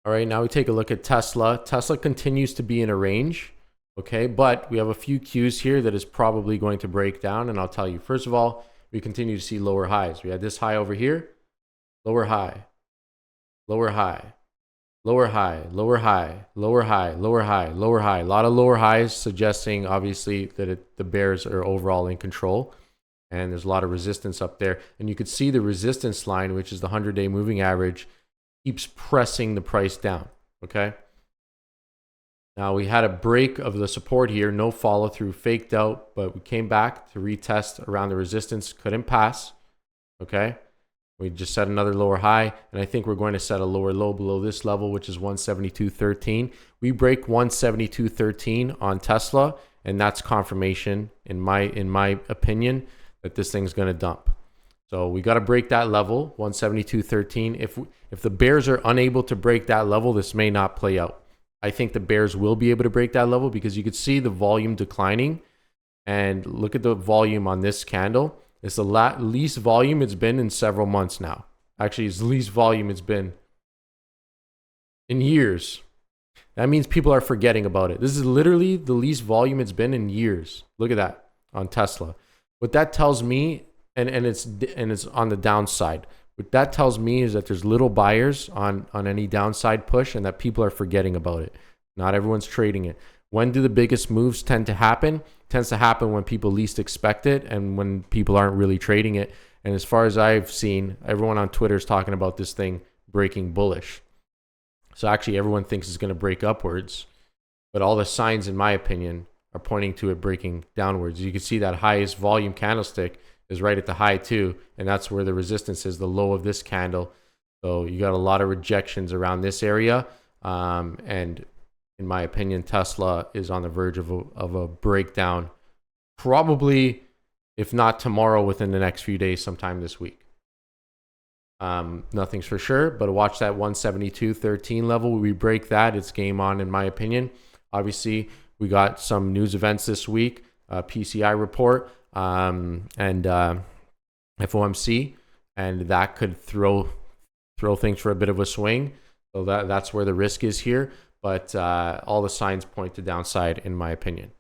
All right, now we take a look at Tesla. Tesla continues to be in a range, okay, but we have a few cues here that is probably going to break down, and I'll tell you. First of all, we continue to see lower highs. We had this high over here, lower high, lower high, lower high, lower high, lower high, lower high, lower high. A lot of lower highs suggesting, obviously, that the bears are overall in control, and there's a lot of resistance up there. And you could see the resistance line, which is the 100-day moving average, keeps pressing the price down, okay? Now we had a break of the support here, no follow through, faked out, but we came back to retest around the resistance, couldn't pass, okay? We just set another lower high, and I think we're going to set a lower low below this level, which is 172.13. We break 172.13 on Tesla, and that's confirmation, in my opinion, that this thing's going to dump. So we got to break that level, 172.13. If the bears are unable to break that level, this may not play out. I think the bears will be able to break that level because you could see the volume declining. And look at the volume on this candle. It's the least volume it's been in several months now. Actually, it's the least volume it's been in years. That means people are forgetting about it. This is literally the least volume it's been in years. Look at that on Tesla. What that tells me, and it's on the downside. What that tells me is that there's little buyers on any downside push, and that people are forgetting about it. Not everyone's trading it. When do the biggest moves tend to happen? It tends to happen when people least expect it, and when people aren't really trading it. And as far as I've seen, everyone on Twitter is talking about this thing breaking bullish. So actually, everyone thinks it's going to break upwards, but all the signs, in my opinion, are pointing to it breaking downwards. You can see that highest volume candlestick is right at the high too, and that's where the resistance is, the low of this candle. So you got a lot of rejections around this area, and in my opinion, Tesla is on the verge of a breakdown, probably, if not tomorrow, within the next few days, sometime this week. Nothing's for sure, but watch that 172.13 level. We break that, it's game on, in my opinion. Obviously, we got some news events this week, PCI report, and FOMC, and that could throw things for a bit of a swing. So that's where the risk is here. But all the signs point to downside, in my opinion.